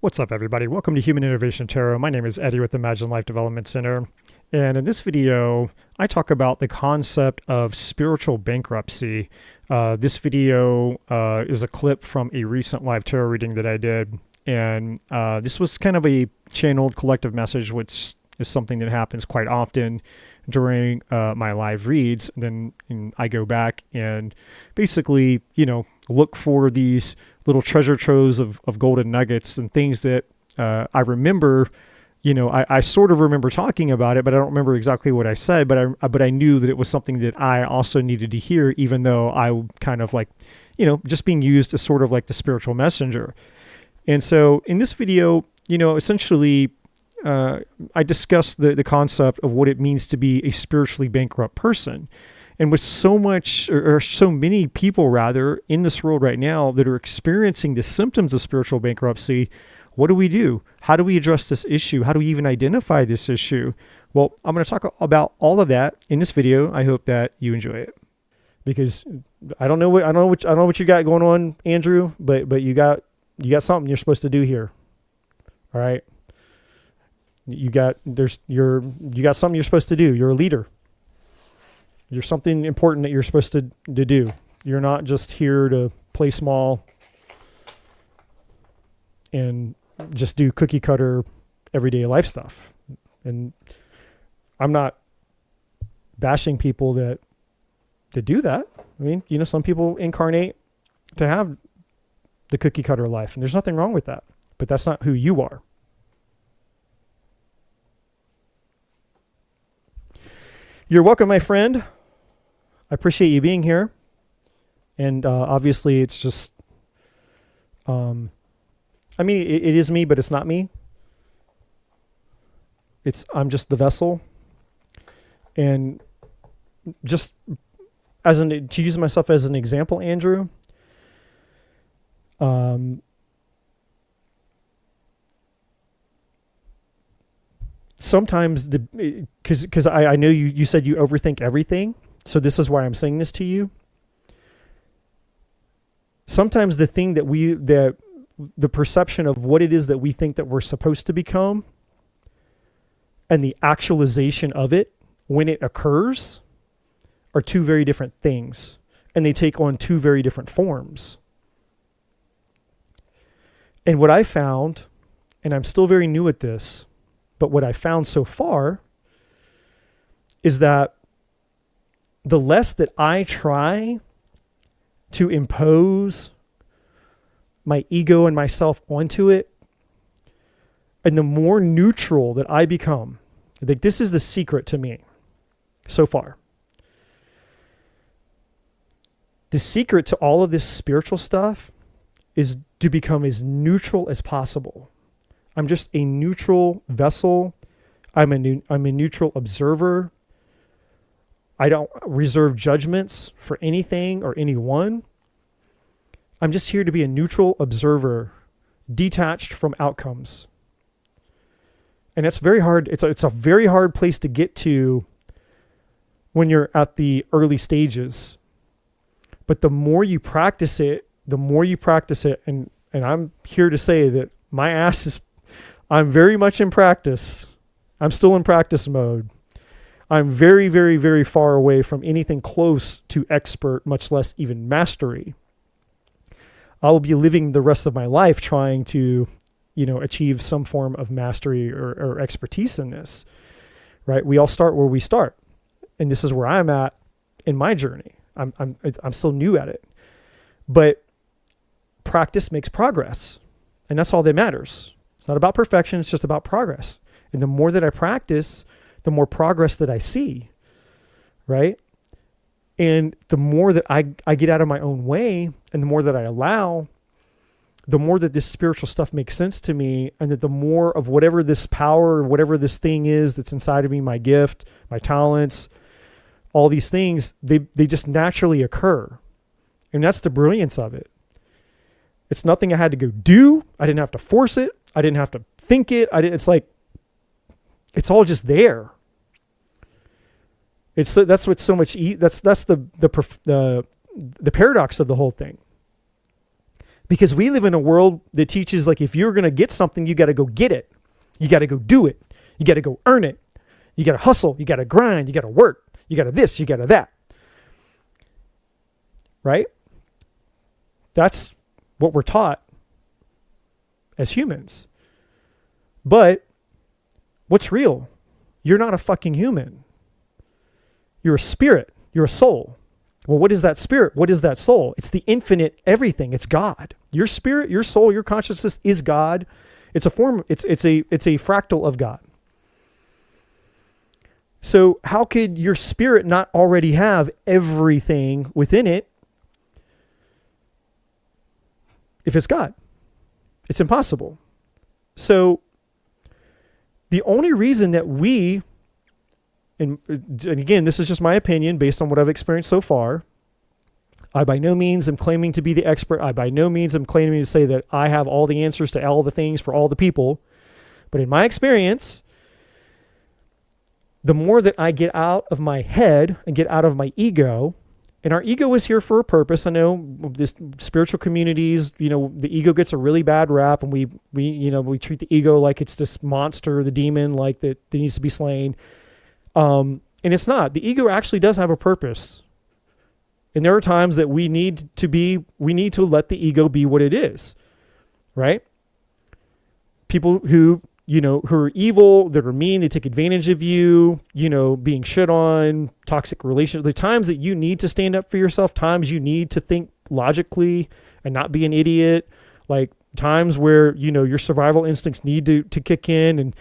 What's up, everybody? Welcome to Human Innovation Tarot. My name is Eddie with Imagine Life Development Center. And in this video, I talk about the concept of spiritual bankruptcy. This video is a clip from a recent live tarot reading that I did. And this was kind of a channeled collective message, which is something that happens quite often during my live reads. And then I go back and basically, look for these little treasure troves of golden nuggets and things that I remember. I sort of remember talking about it, but I don't remember exactly what I said. But I knew that it was something that I also needed to hear, even though I kind of just being used as sort of like the spiritual messenger. And so in this video, essentially, I discussed the concept of what it means to be a spiritually bankrupt person. And with so many people rather in this world right now that are experiencing the symptoms of spiritual bankruptcy, what do we do? How do we address this issue? How do we even identify this issue? Well, I'm going to talk about all of that in this video. I hope that you enjoy it, because I don't know what you got going on, Andrew, but you got something you're supposed to do here. All right. You got something you're supposed to do. You're a leader. There's something important that you're supposed to do. You're not just here to play small and just do cookie cutter everyday life stuff. And I'm not bashing people that do that. I mean, some people incarnate to have the cookie cutter life, and there's nothing wrong with that, but that's not who you are. You're welcome, my friend. I appreciate you being here. And obviously it's just, it is me, but it's not me. I'm just the vessel. And just to use myself as an example, Andrew, sometimes because I know you said you overthink everything. So this is why I'm saying this to you. Sometimes the thing the perception of what it is that we think that we're supposed to become and the actualization of it when it occurs are two very different things, and they take on two very different forms. And what I found, and I'm still very new at this, but what I found so far is that the less that I try to impose my ego and myself onto it, and the more neutral that I become, I think this is the secret to me so far. The secret to all of this spiritual stuff is to become as neutral as possible. I'm just a neutral vessel. I'm a neutral observer. I don't reserve judgments for anything or anyone. I'm just here to be a neutral observer, detached from outcomes. And that's very hard. It's a very hard place to get to when you're at the early stages. But the more you practice it, and I'm here to say that I'm very much in practice. I'm still in practice mode. I'm very, very, very far away from anything close to expert, much less even mastery. I will be living the rest of my life trying to, achieve some form of mastery or expertise in this, right? We all start where we start. And this is where I'm at in my journey. I'm still new at it. But practice makes progress. And that's all that matters. It's not about perfection. It's just about progress. And the more that I practice, the more progress that I see, right? And the more that I get out of my own way, and the more that I allow, the more that this spiritual stuff makes sense to me, and that the more of whatever this power, or whatever this thing is that's inside of me, my gift, my talents, all these things, they just naturally occur. And that's the brilliance of it. It's nothing I had to go do. I didn't have to force it. I didn't have to think it. It's all just there. That's what's so much. That's the paradox of the whole thing. Because we live in a world that teaches, like, if you're going to get something, you got to go get it. You got to go do it. You got to go earn it. You got to hustle. You got to grind. You got to work. You got to this. You got to that. Right? That's what we're taught as humans. But what's real? You're not a fucking human. You're a spirit. You're a soul. Well, what is that spirit? What is that soul? It's the infinite everything. It's God. Your spirit, your soul, your consciousness is God. It's a form, it's a fractal of God. So how could your spirit not already have everything within it if it's God? It's impossible. So the only reason that we, and again, this is just my opinion based on what I've experienced so far. I by no means am claiming to be the expert. I by no means am claiming to say that I have all the answers to all the things for all the people. But in my experience, the more that I get out of my head and get out of my ego, and our ego is here for a purpose. I know this spiritual communities, the ego gets a really bad rap, and we treat the ego like it's this monster, the demon, like that needs to be slain. And it's not. The ego actually does have a purpose. And there are times that we need to let the ego be what it is, right? People who are evil, that are mean, they take advantage of you, being shit on, toxic relationships. The times that you need to stand up for yourself, times you need to think logically and not be an idiot, like times where, your survival instincts need to kick in, and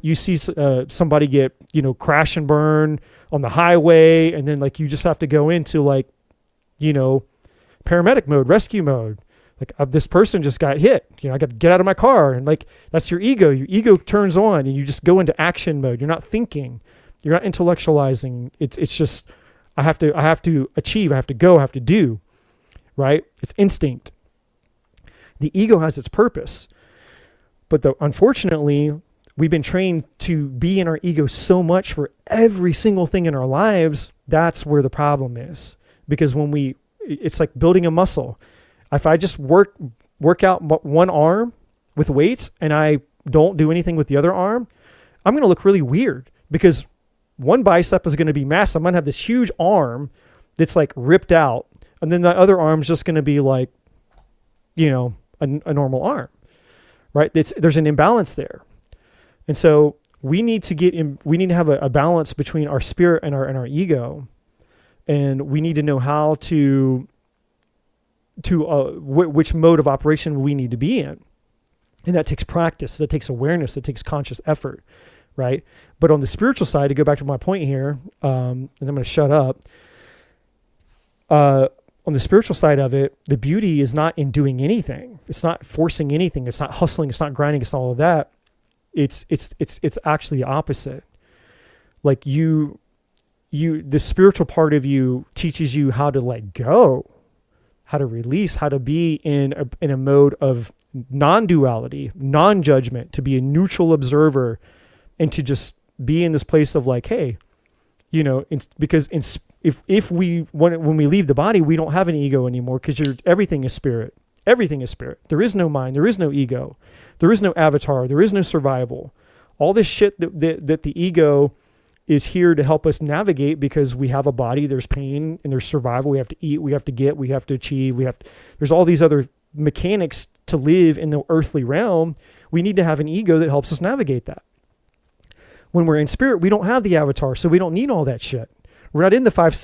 you see somebody get, crash and burn on the highway, and then like you just have to go into like, paramedic mode, rescue mode. Like this person just got hit, I got to get out of my car, and like that's your ego. Your ego turns on, and you just go into action mode. You're not thinking, you're not intellectualizing. It's just I have to achieve, I have to go, I have to do, right? It's instinct. The ego has its purpose, but unfortunately, we've been trained to be in our ego so much for every single thing in our lives. That's where the problem is. Because it's like building a muscle. If I just work out one arm with weights and I don't do anything with the other arm, I'm going to look really weird, because one bicep is going to be massive. I'm going to have this huge arm that's like ripped out, and then the other arm's just going to be like, a normal arm, right? There's an imbalance there. And so we need to have a balance between our spirit and our ego. And we need to know how to which mode of operation we need to be in. And that takes practice, that takes awareness, that takes conscious effort, right? But on the spiritual side, to go back to my point here, and I'm going to shut up. On the spiritual side of it, the beauty is not in doing anything. It's not forcing anything. It's not hustling. It's not grinding. It's not all of that. It's actually the opposite. Like the spiritual part of you teaches you how to let go, how to release, how to be in a mode of non-duality, non-judgment, to be a neutral observer, and to just be in this place of like, hey, because when we leave the body, we don't have an ego anymore, because everything is spirit. Everything is spirit. There is no mind. There is no ego. There is no avatar. There is no survival. All this shit that the ego is here to help us navigate, because we have a body, there's pain and there's survival. We have to eat, we have to get, we have to achieve, there's all these other mechanics to live in the earthly realm. We need to have an ego that helps us navigate that. When we're in spirit, we don't have the avatar, so we don't need all that shit. We're not in the five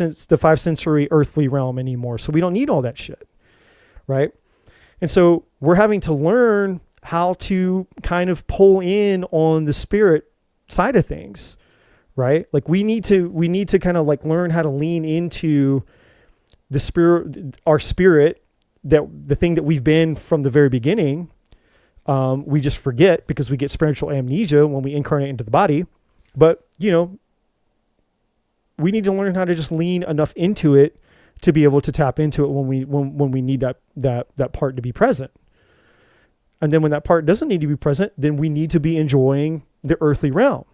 sensory earthly realm anymore, so we don't need all that shit, right? And so we're having to learn how to kind of pull in on the spirit side of things, right? Like we need to kind of like learn how to lean into the spirit, our spirit, that the thing that we've been from the very beginning. We just forget because we get spiritual amnesia when we incarnate into the body. But, we need to learn how to just lean enough into it to be able to tap into it when we need that part to be present. And then when that part doesn't need to be present, then we need to be enjoying the earthly realm.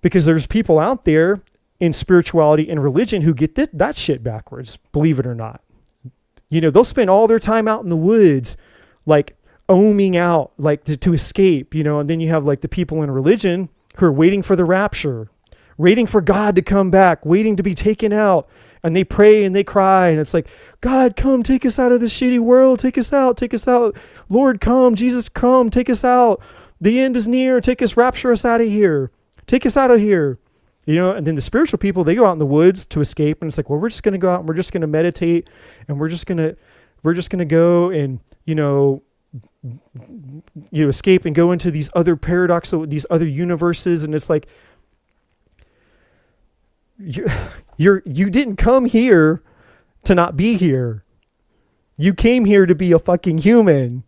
Because there's people out there in spirituality and religion who get that shit backwards, believe it or not. They'll spend all their time out in the woods, like oming out, like to escape, and then you have like the people in religion who are waiting for the rapture, waiting for God to come back, waiting to be taken out. And they pray and they cry. And it's like, God, come take us out of this shitty world. Take us out. Take us out. Lord, come. Jesus, come. Take us out. The end is near. Take us, rapture us out of here. Take us out of here. And then the spiritual people, they go out in the woods to escape. And it's like, well, we're just going to go out and we're just going to meditate. And we're just going to go and, escape and go into these other paradoxal, these other universes. And it's like, you didn't come here to not be here. You came here to be a fucking human.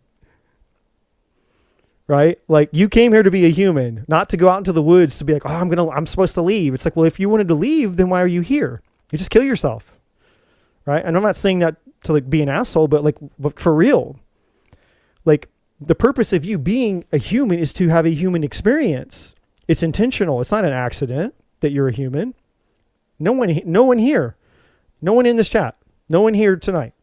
Right? Like, you came here to be a human, not to go out into the woods to be like, oh, I'm supposed to leave. It's like, well, if you wanted to leave, then why are you here? You just kill yourself. Right? And I'm not saying that to like be an asshole, but like for real. Like, the purpose of you being a human is to have a human experience. It's intentional. It's not an accident that you're a human. No one here, no one in this chat, no one here tonight.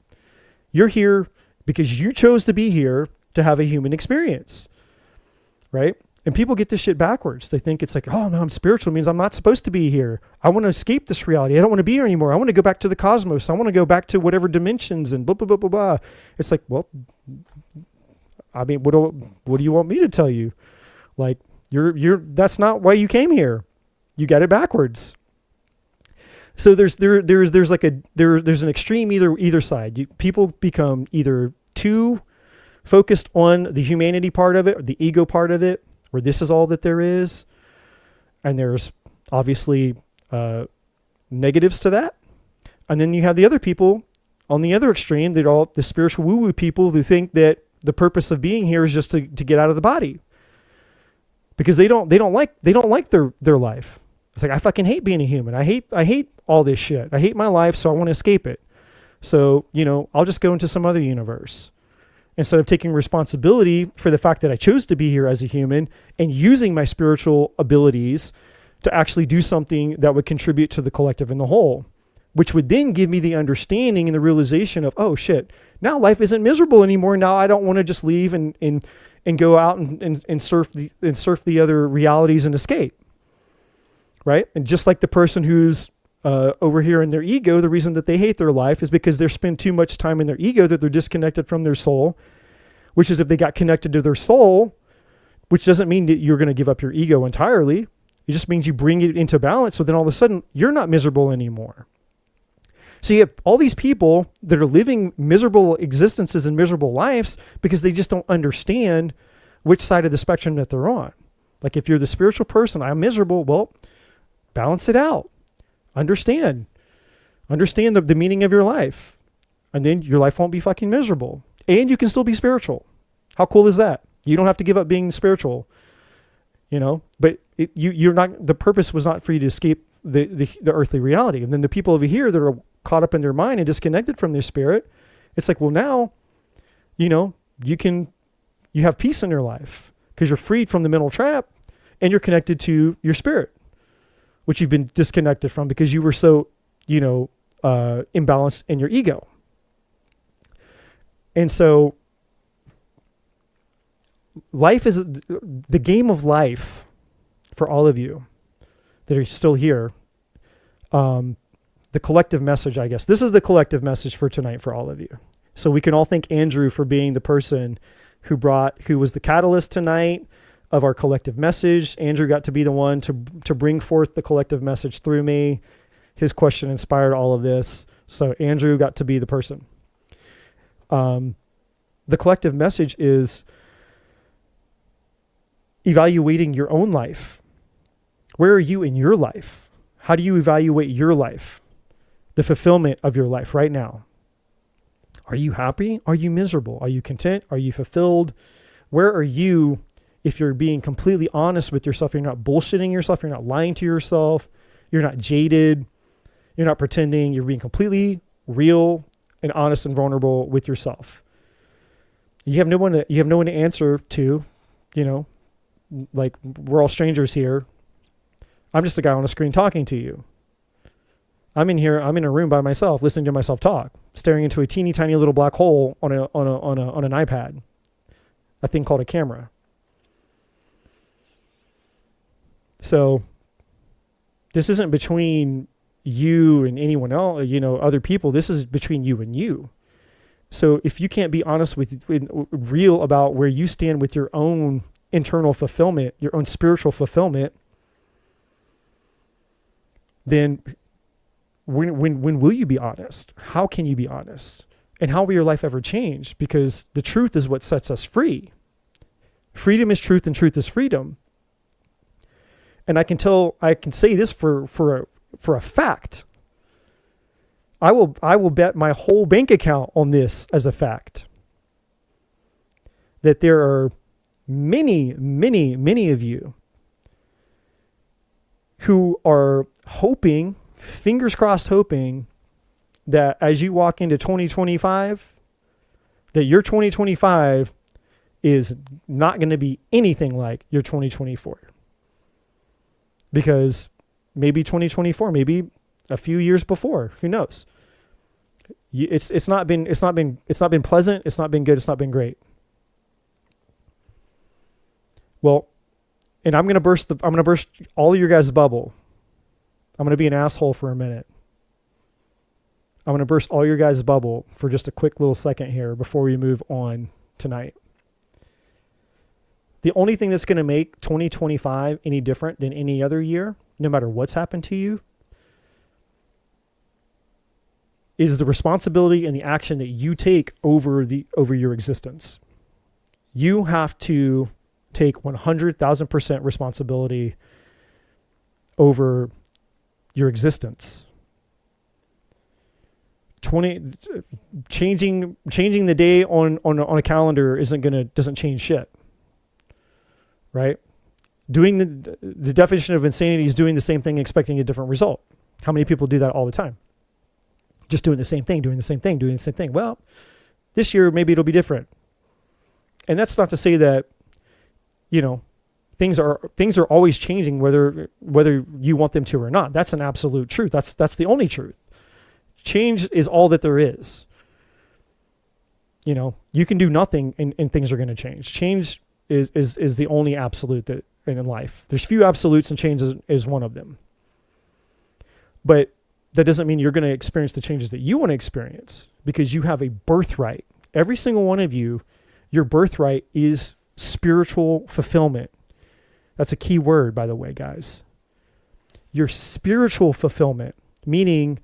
You're here because you chose to be here to have a human experience, right? And people get this shit backwards. They think it's like, oh no, I'm spiritual means I'm not supposed to be here. I want to escape this reality. I don't want to be here anymore. I want to go back to the cosmos. I want to go back to whatever dimensions and blah, blah, blah, blah, blah. It's like, well, I mean, what do you want me to tell you? Like, that's not why you came here. You got it backwards. So there's an extreme either side. People become either too focused on the humanity part of it or the ego part of it, where this is all that there is, and there's obviously negatives to that. And then you have the other people on the other extreme, that all the spiritual woo-woo people who think that the purpose of being here is just to get out of the body, because they don't like their life. It's like, I fucking hate being a human. I hate all this shit. I hate my life, so I want to escape it. So, I'll just go into some other universe. Instead of taking responsibility for the fact that I chose to be here as a human and using my spiritual abilities to actually do something that would contribute to the collective and the whole, which would then give me the understanding and the realization of, oh shit, now life isn't miserable anymore. Now I don't want to just leave and go out and surf the other realities and escape. Right? And just like the person who's over here in their ego, the reason that they hate their life is because they spend too much time in their ego, that they're disconnected from their soul, which is, if they got connected to their soul, which doesn't mean that you're going to give up your ego entirely. It just means you bring it into balance. So then all of a sudden you're not miserable anymore. So you have all these people that are living miserable existences and miserable lives because they just don't understand which side of the spectrum that they're on. Like, if you're the spiritual person, I'm miserable. Well, balance it out. Understand the meaning of your life. And then your life won't be fucking miserable. And you can still be spiritual. How cool is that? You don't have to give up being spiritual, but you're not, the purpose was not for you to escape the earthly reality. And then the people over here that are caught up in their mind and disconnected from their spirit, it's like, well, now, you have peace in your life because you're freed from the mental trap and you're connected to your spirit, which you've been disconnected from because you were so, imbalanced in your ego. And so life is the game of life for all of you that are still here. The collective message, I guess. This is the collective message for tonight for all of you. So we can all thank Andrew for being the person who was the catalyst tonight of our collective message. Andrew got to be the one to bring forth the collective message through me. His question inspired all of this. So Andrew got to be the person. The collective message is evaluating your own life. Where are you in your life? How do you evaluate your life? The fulfillment of your life right now. Are you happy? Are you miserable? Are you content? Are you fulfilled? Where are you if you're being completely honest with yourself? You're not bullshitting yourself. You're not lying to yourself. You're not jaded. You're not pretending. You're being completely real and honest and vulnerable with yourself. You have no one to answer to, like, we're all strangers here. I'm just a guy on a screen talking to you. I'm in a room by myself, listening to myself talk, staring into a teeny tiny little black hole on an iPad, a thing called a camera. So this isn't between you and anyone else, other people. This is between you and you. So if you can't be honest with real about where you stand with your own internal fulfillment, your own spiritual fulfillment, then when will you be honest? How can you be honest? And how will your life ever change? Because the truth is what sets us free. Freedom is truth and truth is freedom. And I can say this for a fact. I will bet my whole bank account on this as a fact. That there are many, many, many of you who are hoping, fingers crossed hoping, that as you walk into 2025, that your 2025 is not going to be anything like your 2024. Because maybe 2024, maybe a few years before, who knows? It's not been pleasant, it's not been good, it's not been great. Well, and I'm gonna burst all of your guys' bubble. I'm gonna be an asshole for a minute. I'm gonna burst all your guys' bubble for just a quick little second here before we move on tonight. The only thing that's gonna make 2025 any different than any other year, no matter what's happened to you, is the responsibility and the action that you take over your existence. You have to take 100,000% responsibility over your existence. Changing the day on a calendar doesn't change shit, right? Doing the definition of insanity is doing the same thing, expecting a different result. How many people do that all the time? Just doing the same thing. Well, this year maybe it'll be different. And that's not to say that, things are always changing whether you want them to or not. That's an absolute truth. That's the only truth. Change is all that there is. You can do nothing and things are going to change. Change is the only absolute that in life. There's few absolutes and change is one of them. But that doesn't mean you're going to experience the changes that you want to experience, because you have a birthright. Every single one of you, your birthright is spiritual fulfillment. That's a key word, by the way, guys. Your spiritual fulfillment, meaning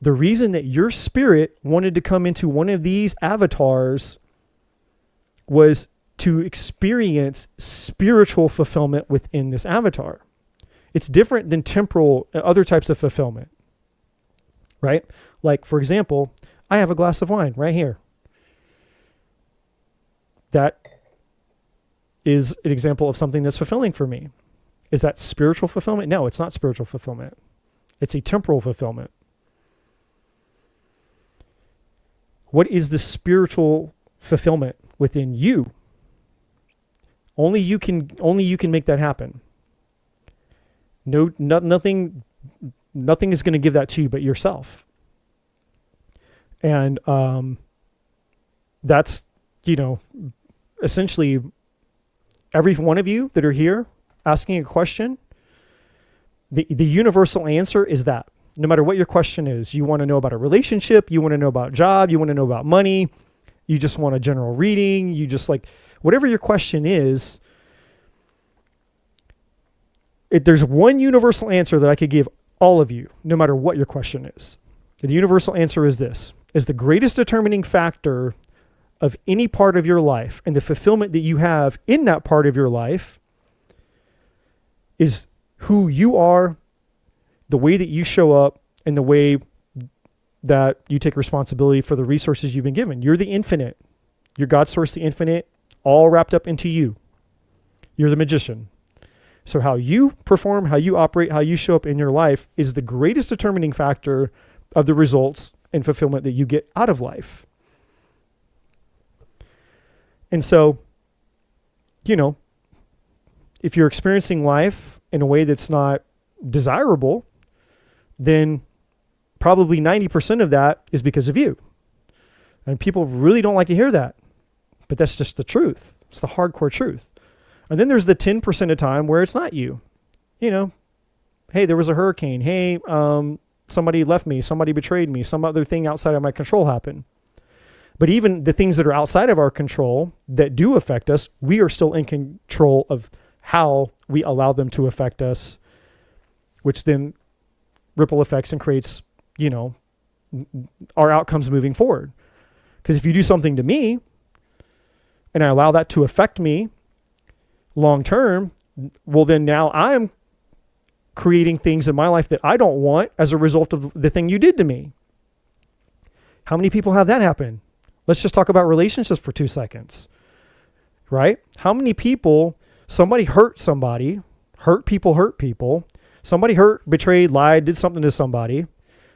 the reason that your spirit wanted to come into one of these avatars was to experience spiritual fulfillment within this avatar. It's different than temporal, other types of fulfillment, right? Like, for example, I have a glass of wine right here. That is an example of something that's fulfilling for me. Is that spiritual fulfillment? No, it's not spiritual fulfillment. It's a temporal fulfillment. What is the spiritual fulfillment within you? Only you can make that happen. Nothing is going to give that to you but yourself. And that's, essentially every one of you that are here asking a question, the universal answer is that. No matter what your question is, you want to know about a relationship, you want to know about job, you want to know about money, you just want a general reading, you just whatever your question is, there's one universal answer that I could give all of you, no matter what your question is. The universal answer is this: is the greatest determining factor of any part of your life and the fulfillment that you have in that part of your life is who you are, the way that you show up, and the way that you take responsibility for the resources you've been given. You're the infinite. You're God's source, the infinite, all wrapped up into you. You're the magician. So how you perform, how you operate, how you show up in your life is the greatest determining factor of the results and fulfillment that you get out of life. And so, if you're experiencing life in a way that's not desirable, then probably 90% of that is because of you. And people really don't like to hear that. But that's just the truth. It's the hardcore truth. And then there's the 10% of time where it's not you. You know, hey, there was a hurricane. Hey, somebody left me. Somebody betrayed me. Some other thing outside of my control happened. But even the things that are outside of our control that do affect us, we are still in control of how we allow them to affect us, which then ripple effects and creates, you know, our outcomes moving forward. Because if you do something to me and I allow that to affect me long term, well, then now I'm creating things in my life that I don't want as a result of the thing you did to me. How many people have that happen? Let's just talk about relationships for 2 seconds, right? How many people, somebody hurt somebody, hurt people, somebody hurt, betrayed, lied, did something to somebody,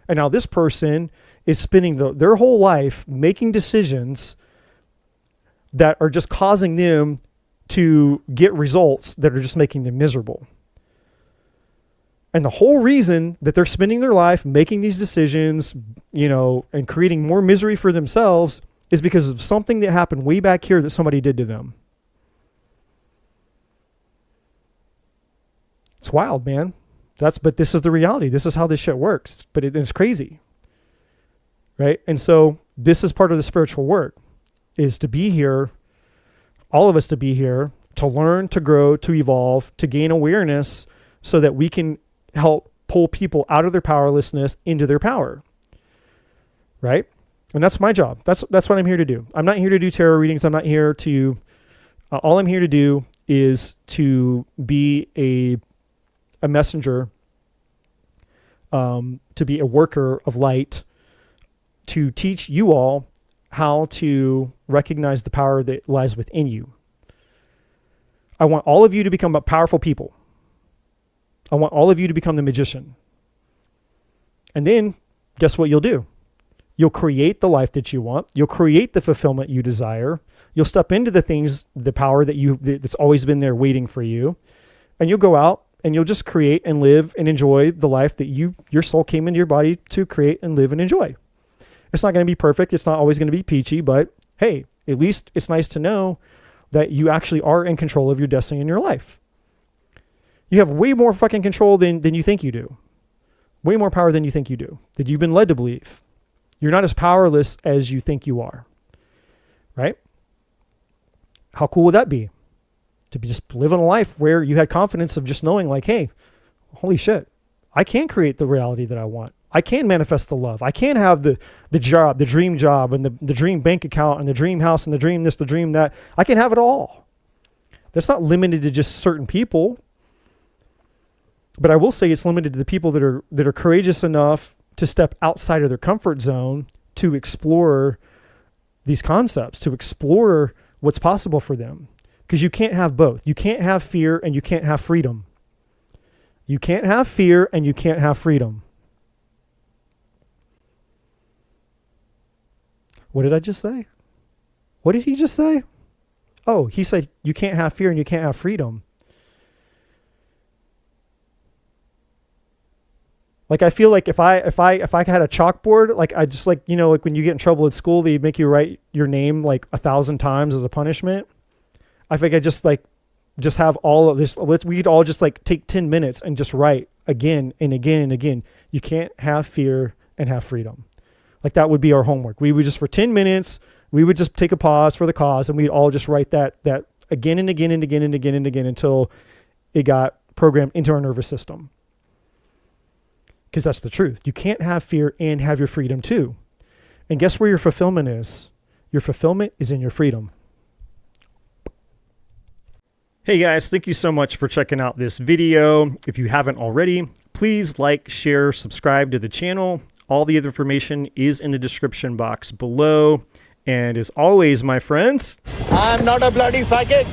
and now this person is spending their whole life making decisions that are just causing them to get results that are just making them miserable. And the whole reason that they're spending their life making these decisions, you know, and creating more misery for themselves is because of something that happened way back here that somebody did to them. It's wild, man. But this is the reality. This is how this shit works. But it's crazy. Right? And so this is part of the spiritual work, is to be here, all of us to be here, to learn, to grow, to evolve, to gain awareness so that we can help pull people out of their powerlessness into their power. Right? And that's my job. That's what I'm here to do. I'm not here to do tarot readings. I'm not here to, all I'm here to do is to be a messenger, to be a worker of light, to teach you all how to recognize the power that lies within you. I want all of you to become powerful people. I want all of you to become the magician. And then guess what you'll do? You'll create the life that you want. You'll create the fulfillment you desire. You'll step into the things, the power that's always been there waiting for you. And you'll go out and you'll just create and live and enjoy the life that your soul came into your body to create and live and enjoy. It's not going to be perfect. It's not always going to be peachy, but hey, at least it's nice to know that you actually are in control of your destiny in your life. You have way more fucking control than you think you do. Way more power than you think you do, that you've been led to believe. You're not as powerless as you think you are, right? How cool would that be? To be just living a life where you had confidence of just knowing like, hey, holy shit, I can create the reality that I want. I can manifest the love. I can have the job, the dream job, and the dream bank account, and the dream house, and the dream this, the dream that. I can have it all. That's not limited to just certain people. But I will say it's limited to the people that are courageous enough to step outside of their comfort zone to explore these concepts, to explore what's possible for them. Because you can't have both. You can't have fear and you can't have freedom. You can't have fear and you can't have freedom. What did I just say? What did he just say? Oh, he said you can't have fear and you can't have freedom. Like, I feel like if I had a chalkboard, like I just like, you know, like when you get in trouble at school, they make you write your name like 1,000 times as a punishment. I think I just have all of this. We'd all just like take 10 minutes and just write again and again and again. You can't have fear and have freedom. Like that would be our homework. We would just, for 10 minutes, we would just take a pause for the cause and we'd all just write that again and again and again and again and again until it got programmed into our nervous system. Because that's the truth. You can't have fear and have your freedom too. And guess where your fulfillment is? Your fulfillment is in your freedom. Hey guys, thank you so much for checking out this video. If you haven't already, please like, share, subscribe to the channel. All the other information is in the description box below. And as always, my friends, I'm not a bloody psychic.